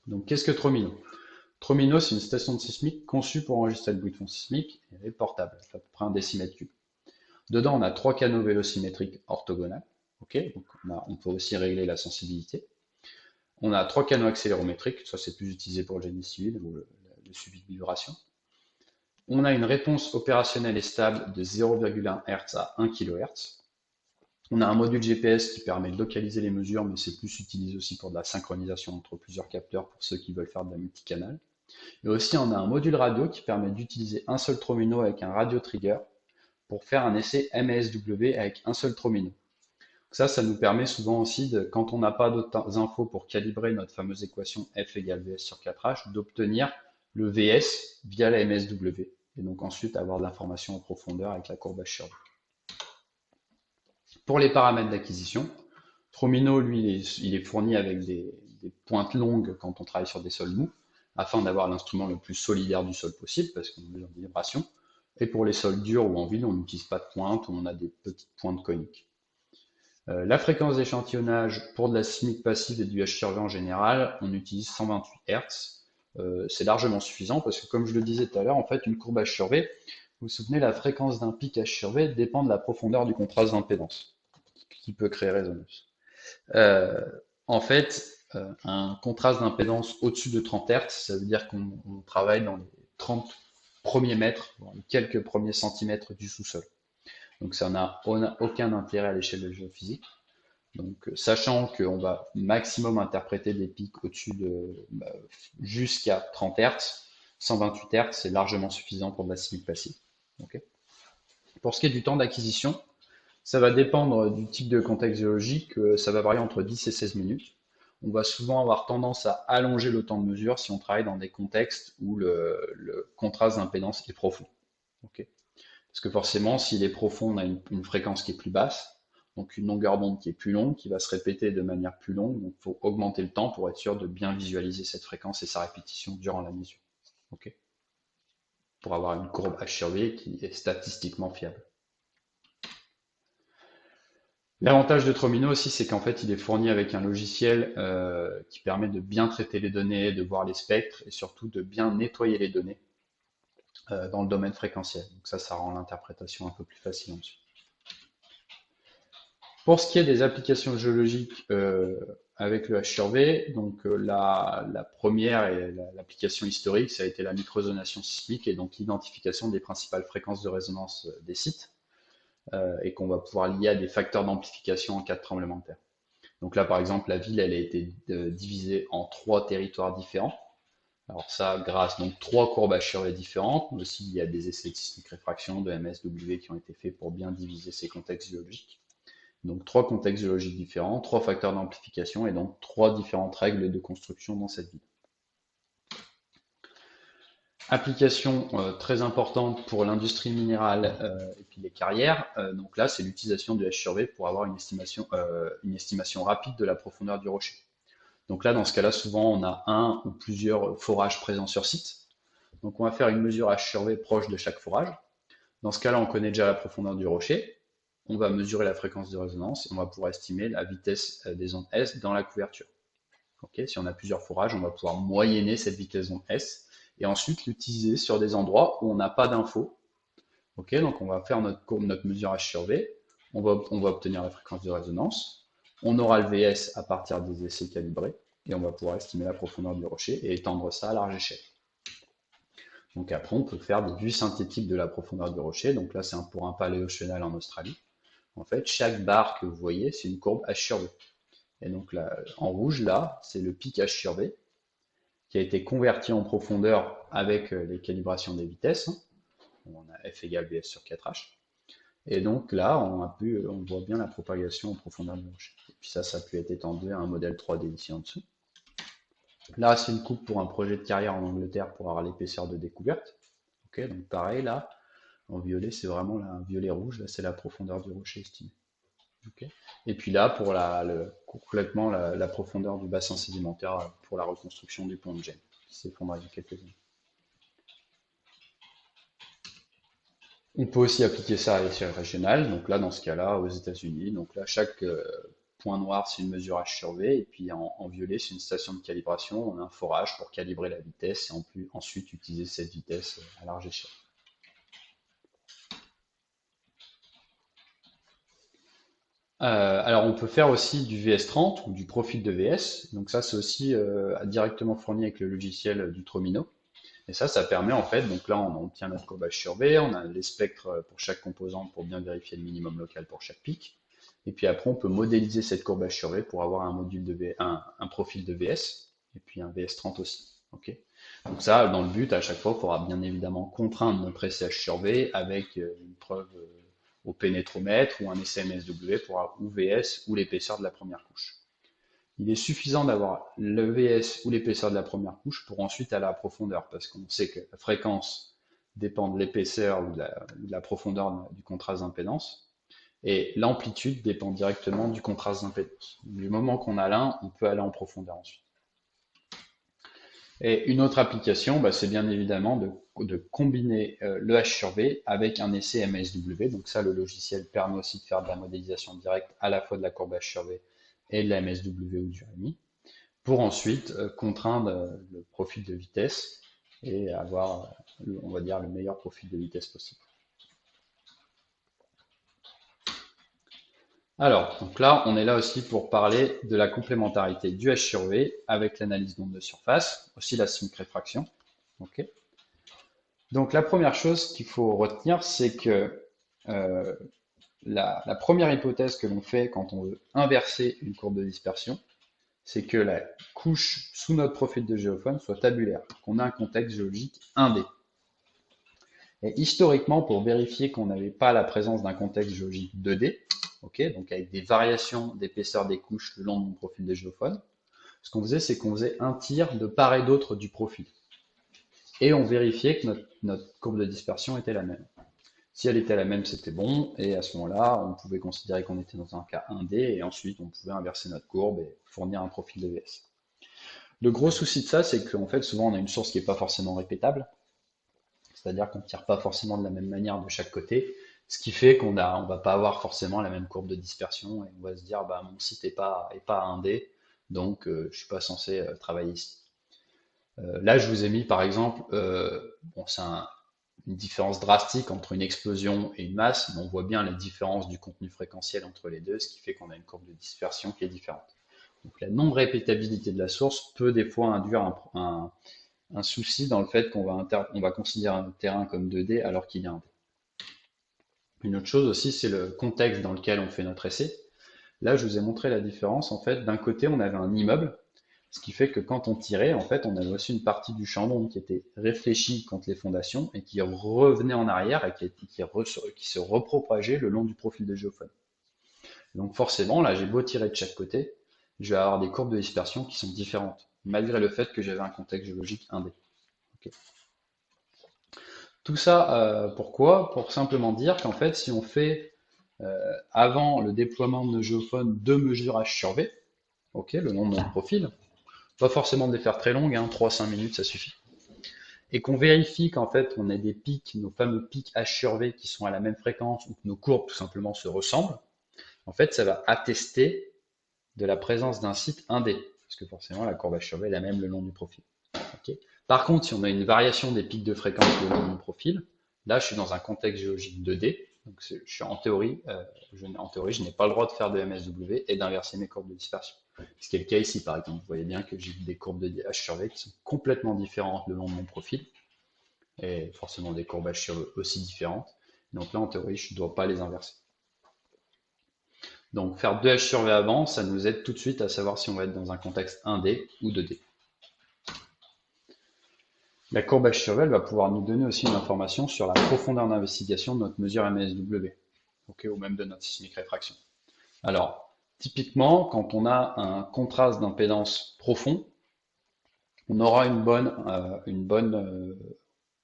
Donc, qu'est-ce que Tromino? Tromino, c'est une station de sismique conçue pour enregistrer le bruit de fond sismique et elle est portable, elle fait à peu près 1 dm3. Dedans, on a 3 canaux vélosymétriques orthogonales. Okay, donc on peut aussi régler la sensibilité. On a 3 canaux accélérométriques, ça c'est plus utilisé pour le génie civil ou le suivi de vibration. On a une réponse opérationnelle et stable de 0,1 Hz à 1 kHz. On a un module GPS qui permet de localiser les mesures, mais c'est plus utilisé aussi pour de la synchronisation entre plusieurs capteurs pour ceux qui veulent faire de la multicanal. Et aussi, on a un module radio qui permet d'utiliser un seul Tromino avec un radio trigger pour faire un essai MASW avec un seul Tromino. Ça nous permet souvent aussi, quand on n'a pas d'autres infos pour calibrer notre fameuse équation F égale VS sur 4H, d'obtenir le VS via la MSW. Et donc ensuite avoir de l'information en profondeur avec la courbe HRV. Pour les paramètres d'acquisition, Tromino, lui, il est fourni avec des pointes longues quand on travaille sur des sols mous, afin d'avoir l'instrument le plus solidaire du sol possible, parce qu'on a besoin de vibration. Et pour les sols durs ou en ville, on n'utilise pas de pointe, ou on a des petites pointes coniques. La fréquence d'échantillonnage pour de la sismique passive et du HRV en général, on utilise 128 Hz. C'est largement suffisant parce que, comme je le disais tout à l'heure, en fait, une courbe HRV, vous vous souvenez, la fréquence d'un pic HRV dépend de la profondeur du contraste d'impédance, qui peut créer résonance. Euh, En fait, un contraste d'impédance au-dessus de 30 Hz, ça veut dire qu'on travaille dans les 30 premiers mètres, les quelques premiers centimètres du sous-sol. Donc ça n'a aucun intérêt à l'échelle de géophysique. Donc sachant qu'on va maximum interpréter des pics au-dessus de jusqu'à 30 Hz, 128 Hz, c'est largement suffisant pour de la sismique passive. Okay. Pour ce qui est du temps d'acquisition, ça va dépendre du type de contexte géologique, ça va varier entre 10 et 16 minutes. On va souvent avoir tendance à allonger le temps de mesure si on travaille dans des contextes où le contraste d'impédance est profond. Okay. Parce que forcément, s'il est profond, on a une fréquence qui est plus basse, donc une longueur d'onde qui est plus longue, qui va se répéter de manière plus longue. Donc il faut augmenter le temps pour être sûr de bien visualiser cette fréquence et sa répétition durant la mesure. Okay. Pour avoir une courbe HRV qui est statistiquement fiable. L'avantage de Tromino aussi, c'est qu'en fait, il est fourni avec un logiciel qui permet de bien traiter les données, de voir les spectres et surtout de bien nettoyer les données dans le domaine fréquentiel. Donc ça rend l'interprétation un peu plus facile ensuite. Pour ce qui est des applications géologiques avec le HRV, donc la première et l'application historique, ça a été la microzonation sismique et donc l'identification des principales fréquences de résonance des sites et qu'on va pouvoir lier à des facteurs d'amplification en cas de tremblement de terre. Donc là, par exemple, la ville, elle a été divisée en 3 territoires différents. Alors ça, grâce donc 3 courbes HRV différentes, mais aussi il y a des essais de sismique réfraction, de MSW qui ont été faits pour bien diviser ces contextes géologiques. Donc 3 contextes géologiques différents, 3 facteurs d'amplification et donc 3 différentes règles de construction dans cette ville. Application très importante pour l'industrie minérale et puis les carrières. Donc là, c'est l'utilisation du H/V pour avoir une estimation rapide de la profondeur du rocher. Donc là, dans ce cas-là, souvent, on a un ou plusieurs forages présents sur site. Donc on va faire une mesure H/V proche de chaque forage. Dans ce cas-là, on connaît déjà la profondeur du rocher. on va mesurer la fréquence de résonance et on va pouvoir estimer la vitesse des ondes S dans la couverture. Okay, si on a plusieurs fourrages, on va pouvoir moyenner cette vitesse d'onde S et ensuite l'utiliser sur des endroits où on n'a pas d'infos. Okay, donc on va faire notre courbe, notre mesure H sur V, on va obtenir la fréquence de résonance, on aura le VS à partir des essais calibrés et on va pouvoir estimer la profondeur du rocher et étendre ça à large échelle. Donc après, on peut faire des vues synthétiques de la profondeur du rocher. Donc là, c'est pour un paléochenal en Australie. En fait, chaque barre que vous voyez, c'est une courbe H sur V. Et donc là, en rouge, là, c'est le pic H sur V qui a été converti en profondeur avec les calibrations des vitesses. On a F égale VS sur 4H. Et donc là, on voit bien la propagation en profondeur du rocher. Et puis ça a pu être étendu à un modèle 3D ici en dessous. Là, c'est une coupe pour un projet de carrière en Angleterre pour avoir l'épaisseur de découverte. Okay, donc pareil, là, en violet, c'est vraiment un violet rouge, là, c'est la profondeur du rocher estimée. Okay. Et puis là, pour complètement la profondeur du bassin sédimentaire pour la reconstruction du pont de Gênes, qui s'effondre il y a quelques années. On peut aussi appliquer ça à l'échelle régionale, donc là, dans ce cas-là, aux États-Unis, donc là, chaque point noir, c'est une mesure H sur V, et puis en violet, c'est une station de calibration, on a un forage pour calibrer la vitesse, et ensuite utiliser cette vitesse à large échelle. Alors on peut faire aussi du VS30 ou du profil de VS, donc ça c'est aussi directement fourni avec le logiciel du Tromino. Et ça permet en fait, donc là on obtient notre courbe H sur V, on a les spectres pour chaque composante pour bien vérifier le minimum local pour chaque pic. Et puis après on peut modéliser cette courbe H sur V pour avoir un module de un profil de VS, et puis un VS30 aussi. Okay, donc ça, dans le but, à chaque fois, il faudra bien évidemment contraindre notre essai H sur V avec une preuve au pénétromètre ou un essai MSW pour avoir ou VS ou l'épaisseur de la première couche. Il est suffisant d'avoir le VS ou l'épaisseur de la première couche pour ensuite aller à la profondeur, parce qu'on sait que la fréquence dépend de l'épaisseur ou de la profondeur du contraste d'impédance, et l'amplitude dépend directement du contraste d'impédance. Du moment qu'on a l'un, on peut aller en profondeur ensuite. Et une autre application, c'est bien évidemment de combiner le H sur V avec un essai MSW. Donc ça, le logiciel permet aussi de faire de la modélisation directe à la fois de la courbe H sur V et de la MSW ou du RMI, pour ensuite contraindre le profil de vitesse et avoir, on va dire, le meilleur profil de vitesse possible. Alors, donc là, on est là aussi pour parler de la complémentarité du H sur V avec l'analyse d'onde de surface, oscillation de réfraction. Okay. Donc la première chose qu'il faut retenir, c'est que la première hypothèse que l'on fait quand on veut inverser une courbe de dispersion, c'est que la couche sous notre profil de géophone soit tabulaire, qu'on a un contexte géologique 1D. Et historiquement, pour vérifier qu'on n'avait pas la présence d'un contexte géologique 2D, okay, donc avec des variations d'épaisseur des couches le long de mon profil de géophone, ce qu'on faisait, c'est qu'on faisait un tir de part et d'autre du profil. Et on vérifiait que notre courbe de dispersion était la même. Si elle était la même, c'était bon, et à ce moment-là, on pouvait considérer qu'on était dans un cas 1D, et ensuite on pouvait inverser notre courbe et fournir un profil de VS. Le gros souci de ça, c'est qu'en fait, souvent on a une source qui n'est pas forcément répétable, c'est-à-dire qu'on ne tire pas forcément de la même manière de chaque côté, ce qui fait qu'on ne va pas avoir forcément la même courbe de dispersion, et on va se dire, mon site n'est pas 1D, donc je ne suis pas censé travailler ici. Là, je vous ai mis par exemple, c'est une différence drastique entre une explosion et une masse, mais on voit bien la différence du contenu fréquentiel entre les deux, ce qui fait qu'on a une courbe de dispersion qui est différente. Donc la non-répétabilité de la source peut des fois induire un souci dans le fait qu'on va considérer un terrain comme 2D alors qu'il est 1D. Une autre chose aussi, c'est le contexte dans lequel on fait notre essai. Là, je vous ai montré la différence. En fait, d'un côté, on avait un immeuble, ce qui fait que quand on tirait, en fait, on avait aussi une partie du champ d'onde qui était réfléchie contre les fondations et qui revenait en arrière et qui se repropageait le long du profil de géophone. Donc forcément, là, j'ai beau tirer de chaque côté, je vais avoir des courbes de dispersion qui sont différentes, malgré le fait que j'avais un contexte géologique 1D. Okay. Tout ça, pourquoi? Pour simplement dire qu'en fait, si on fait avant le déploiement de nos géophones 2 mesures H sur V, okay, le long de notre profil, pas forcément de les faire très longues, 3-5 minutes, ça suffit. et qu'on vérifie qu'en fait on a des pics, nos fameux pics H sur V qui sont à la même fréquence ou que nos courbes tout simplement se ressemblent, en fait ça va attester de la présence d'un site 1D, parce que forcément la courbe H sur V est la même le long du profil. Okay. Par contre, si on a une variation des pics de fréquence le long de mon profil, là je suis dans un contexte géologique 2D, donc je suis en théorie, je n'ai pas le droit de faire de MSW et d'inverser mes courbes de dispersion. Ce qui est le cas ici par exemple. Vous voyez bien que j'ai des courbes de H sur V qui sont complètement différentes le long de mon profil, et forcément des courbes H sur V aussi différentes. Donc là en théorie je ne dois pas les inverser. Donc faire 2H sur V avant, ça nous aide tout de suite à savoir si on va être dans un contexte 1D ou 2D. La courbe H sur V va pouvoir nous donner aussi une information sur la profondeur d'investigation de notre mesure MSW, okay, ou même de notre sismique réfraction. Alors, typiquement, quand on a un contraste d'impédance profond, on aura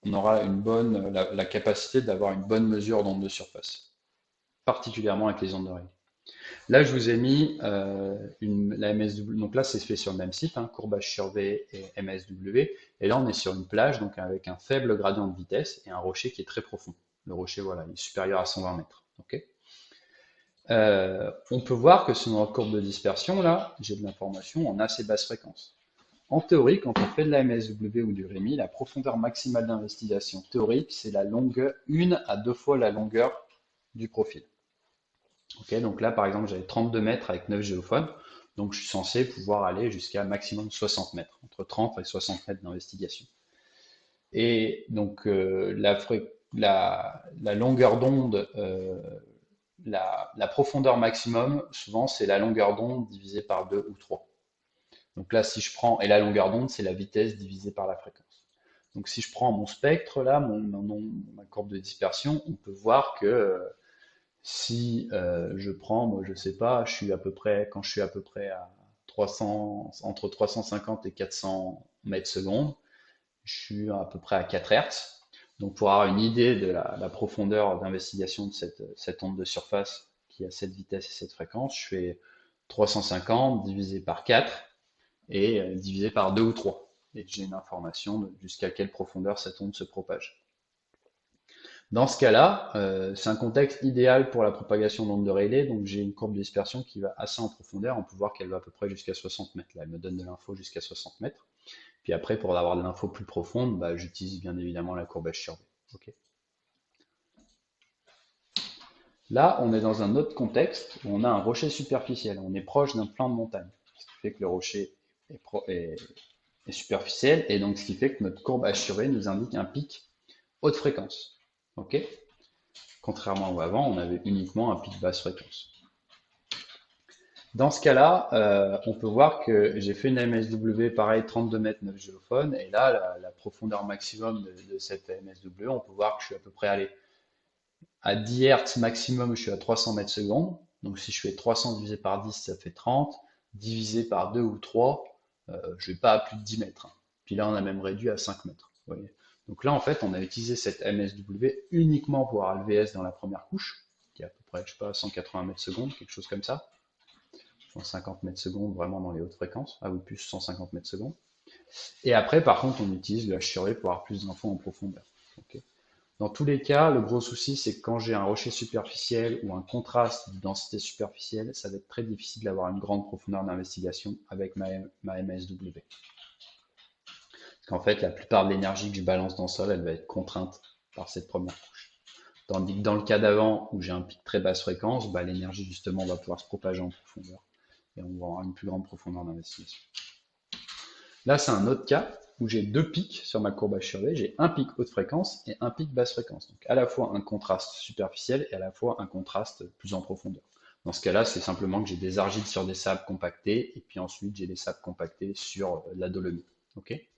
la capacité d'avoir une bonne mesure d'onde de surface, particulièrement avec les ondes de Rayleigh. Là, je vous ai mis la MSW. Donc là, c'est fait sur le même site, hein, courbe H sur V et MSW. Et là, on est sur une plage, donc avec un faible gradient de vitesse et un rocher qui est très profond. Le rocher, voilà, il est supérieur à 120 mètres. Okay. On peut voir que sur notre courbe de dispersion, là, j'ai de l'information en assez basse fréquence. En théorie, quand on fait de la MSW ou du REMI, la profondeur maximale d'investigation théorique, c'est la longueur, 1 à 2 fois la longueur du profil. Okay, donc là, par exemple, j'avais 32 mètres avec 9 géophones, donc je suis censé pouvoir aller jusqu'à maximum 60 mètres, entre 30 et 60 mètres d'investigation. Et donc la longueur d'onde, la profondeur maximum, souvent c'est la longueur d'onde divisée par 2 ou 3. Donc là, si je prends, et la longueur d'onde, c'est la vitesse divisée par la fréquence. Donc si je prends mon spectre, là, ma courbe de dispersion, on peut voir que si je prends, moi je sais pas, quand je suis à peu près à 300, entre 350 et 400 mètres secondes, je suis à peu près à 4 Hertz. Donc pour avoir une idée de la profondeur d'investigation de cette onde de surface qui a cette vitesse et cette fréquence, je fais 350 divisé par 4 et divisé par 2 ou 3. Et j'ai une information de jusqu'à quelle profondeur cette onde se propage. Dans ce cas-là, c'est un contexte idéal pour la propagation d'ondes de Rayleigh, donc j'ai une courbe de dispersion qui va assez en profondeur, on peut voir qu'elle va à peu près jusqu'à 60 mètres. Là, elle me donne de l'info jusqu'à 60 mètres. Puis après, pour avoir de l'info plus profonde, bah, j'utilise bien évidemment la courbe H sur V. Okay. Là, on est dans un autre contexte où on a un rocher superficiel, on est proche d'un flanc de montagne, ce qui fait que le rocher est superficiel, et donc ce qui fait que notre courbe H sur V nous indique un pic haute fréquence. Okay. Contrairement à avant, on avait uniquement un pic basse fréquence. Dans ce cas-là, on peut voir que j'ai fait une MSW pareil, 32 mètres 9 géophones, et là, la profondeur maximum de cette MSW, on peut voir que je suis à peu près allé à 10 Hz maximum, je suis à 300 mètres secondes. Donc si je fais 300 divisé par 10, ça fait 30. Divisé par 2 ou 3, je vais pas à plus de 10 mètres. Puis là, on a même réduit à 5 mètres. Vous voyez. Donc là, en fait, on a utilisé cette MSW uniquement pour avoir le VS dans la première couche, qui est à peu près, je sais pas, 180 mètres secondes, quelque chose comme ça. 150 mètres secondes, vraiment dans les hautes fréquences. Ah oui, plus 150 mètres secondes. Et après, par contre, on utilise le H sur V pour avoir plus d'infos en profondeur. Okay. Dans tous les cas, le gros souci, c'est que quand j'ai un rocher superficiel ou un contraste de densité superficielle, ça va être très difficile d'avoir une grande profondeur d'investigation avec ma MSW. Parce qu'en fait, la plupart de l'énergie que je balance dans le sol, elle va être contrainte par cette première couche. Tandis que dans le cas d'avant, où j'ai un pic très basse fréquence, bah, l'énergie justement va pouvoir se propager en profondeur. Et on va avoir une plus grande profondeur d'investigation. Là, c'est un autre cas où j'ai deux pics sur ma courbe H sur V. J'ai un pic haute fréquence et un pic basse fréquence. Donc à la fois un contraste superficiel et à la fois un contraste plus en profondeur. Dans ce cas-là, c'est simplement que j'ai des argiles sur des sables compactés et puis ensuite j'ai des sables compactés sur la dolomite. Okay.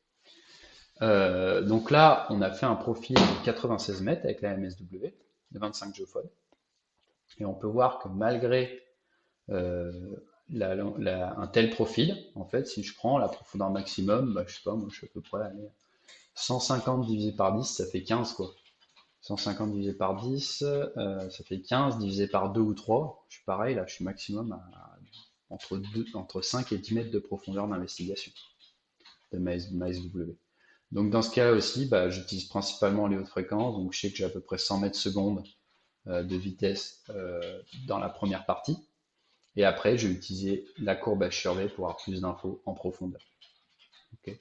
Donc là, on a fait un profil de 96 mètres avec la MSW de 25 géophones. Et on peut voir que malgré un tel profil, en fait, si je prends la profondeur maximum, bah, je sais pas, moi je suis à peu près allez, 150 divisé par 10, ça fait 15 quoi. 150 divisé par 10, ça fait 15 divisé par 2 ou 3. Je suis pareil, là je suis maximum entre 5 et 10 mètres de profondeur d'investigation de ma SW. Donc dans ce cas-là aussi, bah, j'utilise principalement les hautes fréquences, donc je sais que j'ai à peu près 100 mètres secondes de vitesse dans la première partie. Et après, je vais utiliser la courbe H/V pour avoir plus d'infos en profondeur. Ok.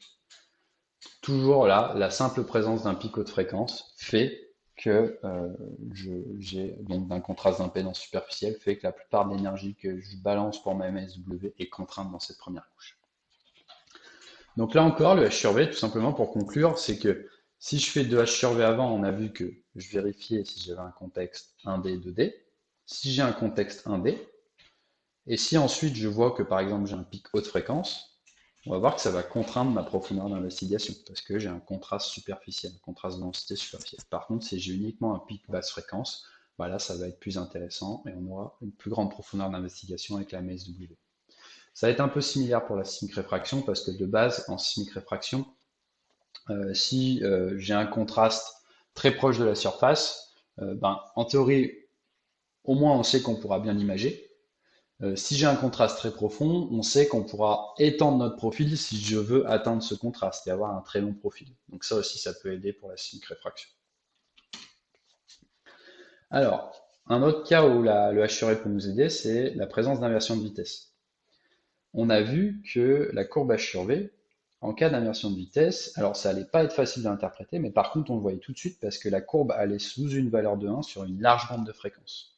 Toujours là, la simple présence d'un pic haute fréquence fait que j'ai donc d'un contraste d'impédance superficielle fait que la plupart de l'énergie que je balance pour ma MSW est contrainte dans cette première couche. Donc là encore, le H/V, tout simplement pour conclure, c'est que si je fais 2 H/V avant, on a vu que je vérifiais si j'avais un contexte 1D, 2D. Si j'ai un contexte 1D, et si ensuite je vois que par exemple j'ai un pic haute fréquence, on va voir que ça va contraindre ma profondeur d'investigation parce que j'ai un contraste superficiel, un contraste de densité superficielle. Par contre, si j'ai uniquement un pic basse fréquence, voilà, ça va être plus intéressant et on aura une plus grande profondeur d'investigation avec la MSW. Ça va être un peu similaire pour la sismique réfraction parce que de base, en sismique réfraction, si j'ai un contraste très proche de la surface, ben, en théorie, au moins on sait qu'on pourra bien l'imager. Si j'ai un contraste très profond, on sait qu'on pourra étendre notre profil si je veux atteindre ce contraste et avoir un très long profil. Donc ça aussi, ça peut aider pour la sismique réfraction. Alors, un autre cas où le HRE peut nous aider, c'est la présence d'inversion de vitesse. On a vu que la courbe H sur V, en cas d'inversion de vitesse, alors ça allait pas être facile d'interpréter, mais par contre on le voyait tout de suite parce que la courbe allait sous une valeur de 1 sur une large bande de fréquence.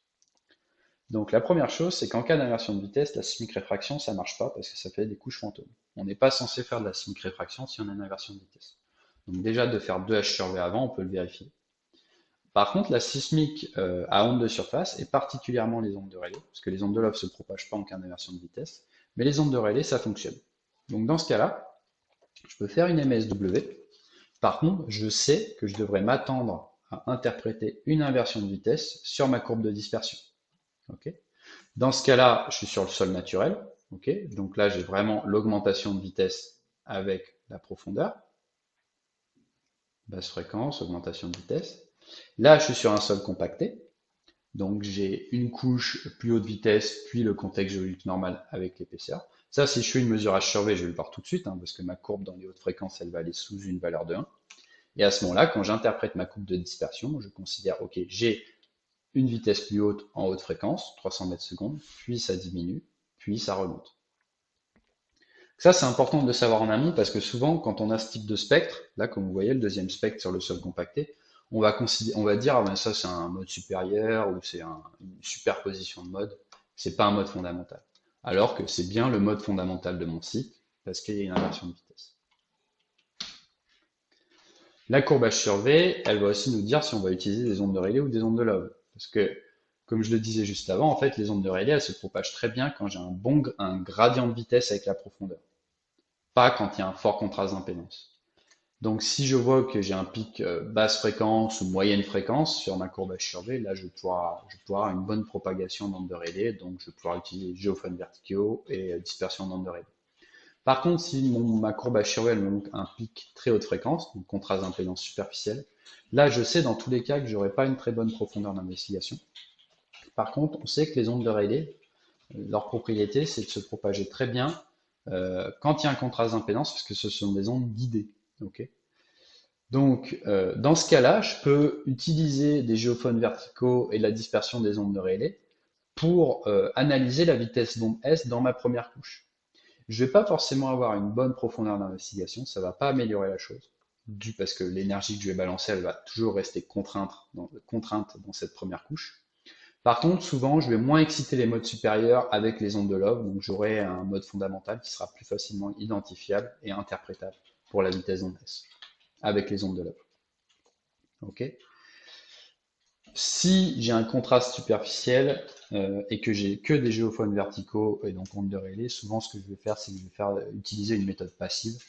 Donc la première chose, c'est qu'en cas d'inversion de vitesse, la sismique réfraction, ça marche pas parce que ça fait des couches fantômes. On n'est pas censé faire de la sismique réfraction si on a une inversion de vitesse. Donc déjà de faire 2 H sur V avant, on peut le vérifier. Par contre, la sismique à ondes de surface, et particulièrement les ondes de Rayleigh, parce que les ondes de Love ne se propagent pas en cas d'inversion de vitesse, mais les ondes de Rayleigh, ça fonctionne. Donc dans ce cas-là, je peux faire une MSW. Par contre, je sais que je devrais m'attendre à interpréter une inversion de vitesse sur ma courbe de dispersion. Okay. Dans ce cas-là, je suis sur le sol naturel. Okay. Donc là, j'ai vraiment l'augmentation de vitesse avec la profondeur. Basse fréquence, augmentation de vitesse. Là, je suis sur un sol compacté. Donc j'ai une couche plus haute vitesse, puis le contexte géologique normal avec l'épaisseur. Ça, si je fais une mesure H sur V, je vais le voir tout de suite, parce que ma courbe dans les hautes fréquences, elle va aller sous une valeur de 1. Et à ce moment-là, quand j'interprète ma courbe de dispersion, je considère, ok, j'ai une vitesse plus haute en haute fréquence, 300 mètres secondes, puis ça diminue, puis ça remonte. Ça, c'est important de le savoir en amont parce que souvent, quand on a ce type de spectre, là, comme vous voyez, le deuxième spectre sur le sol compacté, on va dire, ah ben ça, c'est un mode supérieur ou c'est une superposition de modes. C'est pas un mode fondamental. Alors que c'est bien le mode fondamental de mon site parce qu'il y a une inversion de vitesse. La courbe H sur V, elle va aussi nous dire si on va utiliser des ondes de Rayleigh ou des ondes de Love. Parce que, comme je le disais juste avant, en fait, les ondes de Rayleigh, elles se propagent très bien quand j'ai un gradient de vitesse avec la profondeur. Pas quand il y a un fort contraste d'impédance. Donc si je vois que j'ai un pic basse fréquence ou moyenne fréquence sur ma courbe H sur V, là je vais pouvoir avoir une bonne propagation d'ondes de Rayleigh, donc je vais pouvoir utiliser géophones verticaux et dispersion d'ondes de Rayleigh. Par contre, si ma courbe H sur V elle montre un pic très haute fréquence, donc contraste d'impédance superficielle, là je sais dans tous les cas que j'aurai pas une très bonne profondeur d'investigation. Par contre, on sait que les ondes de Rayleigh, leur propriété, c'est de se propager très bien quand il y a un contraste d'impédance, parce que ce sont des ondes guidées. Okay. Donc, dans ce cas-là, je peux utiliser des géophones verticaux et la dispersion des ondes de Rayleigh pour analyser la vitesse d'onde S dans ma première couche. Je ne vais pas forcément avoir une bonne profondeur d'investigation, ça ne va pas améliorer la chose, dû parce que l'énergie que je vais balancer, elle va toujours rester contrainte dans cette première couche. Par contre, souvent, je vais moins exciter les modes supérieurs avec les ondes de Love, donc j'aurai un mode fondamental qui sera plus facilement identifiable et interprétable pour la vitesse d'onde S avec les ondes de Love. Ok. Si j'ai un contraste superficiel et que j'ai que des géophones verticaux et donc ondes de Rayleigh, souvent ce que je vais faire, c'est que je vais utiliser une méthode passive,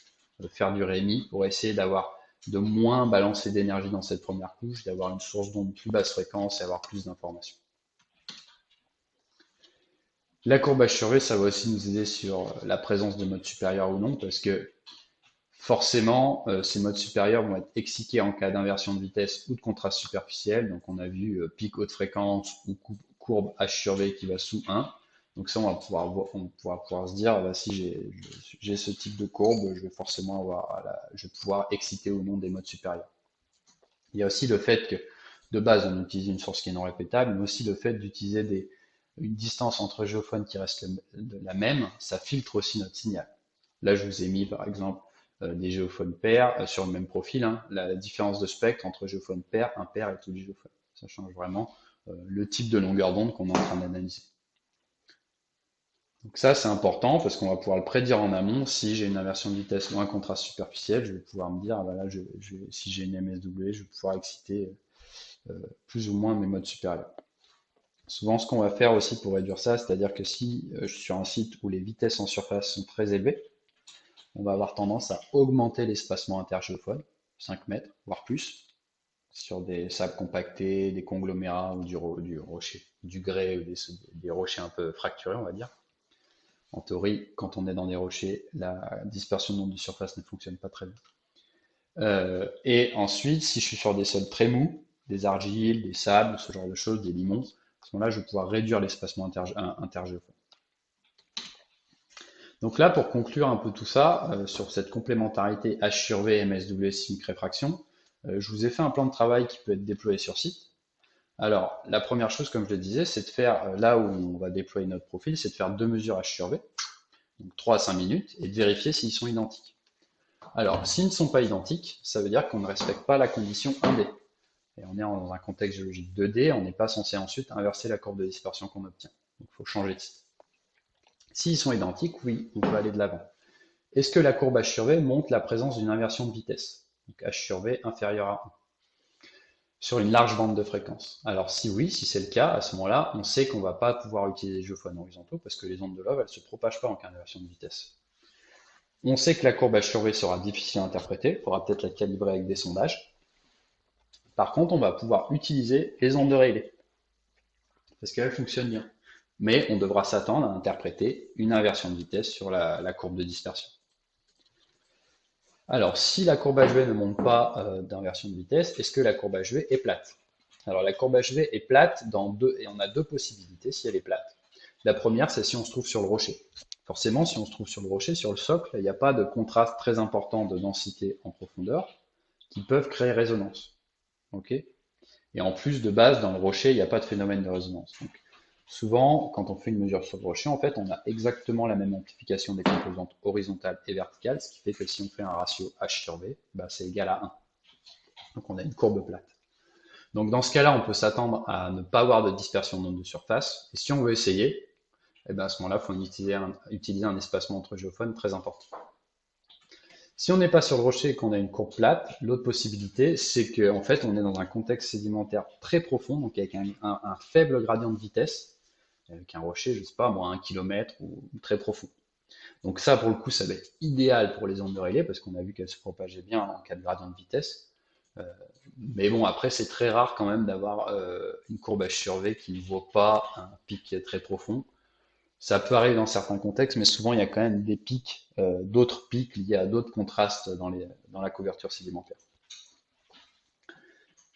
faire du REMI pour essayer de moins balancer d'énergie dans cette première couche, d'avoir une source d'onde plus basse fréquence et avoir plus d'informations. La courbe H sur V, ça va aussi nous aider sur la présence de modes supérieurs ou non, parce que forcément, ces modes supérieurs vont être excités en cas d'inversion de vitesse ou de contraste superficiel. Donc on a vu pic haute fréquence ou courbe H sur V qui va sous 1. Donc ça, on pourra pouvoir se dire, bah, si j'ai ce type de courbe, je vais forcément je vais pouvoir exciter ou non des modes supérieurs. Il y a aussi le fait que, de base, on utilise une source qui est non répétable, mais aussi le fait d'utiliser une distance entre géophones qui reste la même, ça filtre aussi notre signal. Là, je vous ai mis, par exemple, des géophones pairs sur le même profil, hein, la différence de spectre entre géophones pairs, impair et tous les géophones. Ça change vraiment le type de longueur d'onde qu'on est en train d'analyser. Donc ça, c'est important parce qu'on va pouvoir le prédire en amont. Si j'ai une inversion de vitesse ou un contraste superficiel, je vais pouvoir me dire, ah ben là, si j'ai une MSW, je vais pouvoir exciter plus ou moins mes modes supérieurs. Souvent, ce qu'on va faire aussi pour réduire ça, c'est-à-dire que si je suis sur un site où les vitesses en surface sont très élevées, on va avoir tendance à augmenter l'espacement intergéophone, 5 mètres, voire plus, sur des sables compactés, des conglomérats ou du rocher, du grès ou des rochers un peu fracturés, on va dire. En théorie, quand on est dans des rochers, la dispersion de l'onde de surface ne fonctionne pas très bien. Et ensuite, si je suis sur des sols très mous, des argiles, des sables, ce genre de choses, des limons, à ce moment-là, je vais pouvoir réduire l'espacement intergéophone. Donc là, pour conclure un peu tout ça, sur cette complémentarité H sur V, MSW, sismique réfraction, je vous ai fait un plan de travail qui peut être déployé sur site. Alors, la première chose, comme je le disais, c'est de faire, là où on va déployer notre profil, c'est de faire 2 mesures H sur V, donc 3 à 5 minutes, et de vérifier s'ils sont identiques. Alors, s'ils ne sont pas identiques, ça veut dire qu'on ne respecte pas la condition 1D. Et on est dans un contexte géologique 2D, on n'est pas censé ensuite inverser la courbe de dispersion qu'on obtient. Donc il faut changer de site. S'ils sont identiques, oui, on peut aller de l'avant. Est-ce que la courbe H sur V montre la présence d'une inversion de vitesse? Donc H sur V inférieur à 1 sur une large bande de fréquence. Alors si oui, si c'est le cas, à ce moment-là, on sait qu'on ne va pas pouvoir utiliser les géophones horizontaux parce que les ondes de Love, elles ne se propagent pas en cas d'inversion de vitesse. On sait que la courbe H sur V sera difficile à interpréter, il faudra peut-être la calibrer avec des sondages. Par contre, on va pouvoir utiliser les ondes de Rayleigh, parce qu'elles fonctionnent bien. Mais on devra s'attendre à interpréter une inversion de vitesse sur la courbe de dispersion. Alors, si la courbe HV ne montre pas d'inversion de vitesse, est-ce que la courbe HV est plate? Alors, la courbe HV est plate et on a deux possibilités si elle est plate. La première, c'est si on se trouve sur le rocher. Forcément, si on se trouve sur le rocher, sur le socle, il n'y a pas de contraste très important de densité en profondeur qui peuvent créer résonance. Okay, et en plus, de base, dans le rocher, il n'y a pas de phénomène de résonance. Donc, souvent, quand on fait une mesure sur le rocher, en fait, on a exactement la même amplification des composantes horizontales et verticales, ce qui fait que si on fait un ratio H sur V, bah, c'est égal à 1. Donc on a une courbe plate. Donc dans ce cas-là, on peut s'attendre à ne pas avoir de dispersion d'onde de surface. Et si on veut essayer, eh ben à ce moment-là, il faut utiliser un espacement entre géophones très important. Si on n'est pas sur le rocher et qu'on a une courbe plate, l'autre possibilité, c'est qu'en fait, on est dans un contexte sédimentaire très profond, donc avec un faible gradient de vitesse, avec un rocher, je ne sais pas, moi, 1 km ou très profond. Donc ça, pour le coup, ça va être idéal pour les ondes de Rayleigh, parce qu'on a vu qu'elles se propageaient bien en cas de gradient de vitesse. Mais bon, après, c'est très rare quand même d'avoir une courbe H sur V qui ne vaut pas un pic très profond. Ça peut arriver dans certains contextes, mais souvent il y a quand même des pics, d'autres pics liés à d'autres contrastes dans la couverture sédimentaire.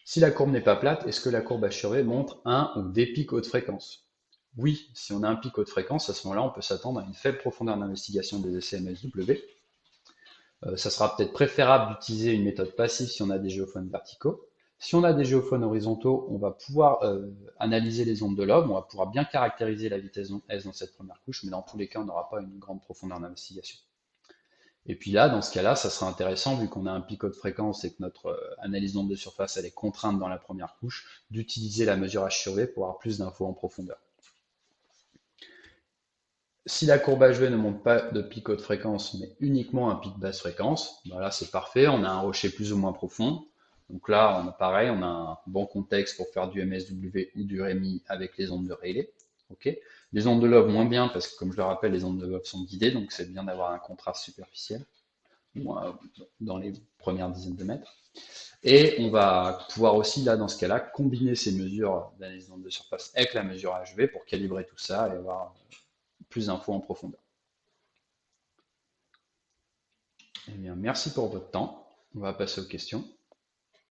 Si la courbe n'est pas plate, est-ce que la courbe H sur V montre un ou des pics haute fréquence? Oui, si on a un pic haute fréquence, à ce moment-là, on peut s'attendre à une faible profondeur d'investigation des essais MSW. Ça sera peut-être préférable d'utiliser une méthode passive si on a des géophones verticaux. Si on a des géophones horizontaux, on va pouvoir analyser les ondes de Love, on va pouvoir bien caractériser la vitesse d'onde S dans cette première couche, mais dans tous les cas, on n'aura pas une grande profondeur d'investigation. Et puis là, dans ce cas-là, ça sera intéressant, vu qu'on a un pic de fréquence et que notre analyse d'onde de surface elle est contrainte dans la première couche, d'utiliser la mesure H sur V pour avoir plus d'infos en profondeur. Si la courbe HV ne montre pas de pic haute fréquence, mais uniquement un pic basse fréquence, ben là c'est parfait, on a un rocher plus ou moins profond. Donc là, pareil, on a un bon contexte pour faire du MSW ou du REMI avec les ondes de Rayleigh. Okay, les ondes de Love moins bien, parce que comme je le rappelle, les ondes de Love sont guidées, donc c'est bien d'avoir un contraste superficiel, dans les premières dizaines de mètres. Et on va pouvoir aussi, là, dans ce cas-là, combiner ces mesures d'analyse d'onde de surface avec la mesure HV pour calibrer tout ça et avoir plus d'infos en profondeur. Eh bien, merci pour votre temps. On va passer aux questions.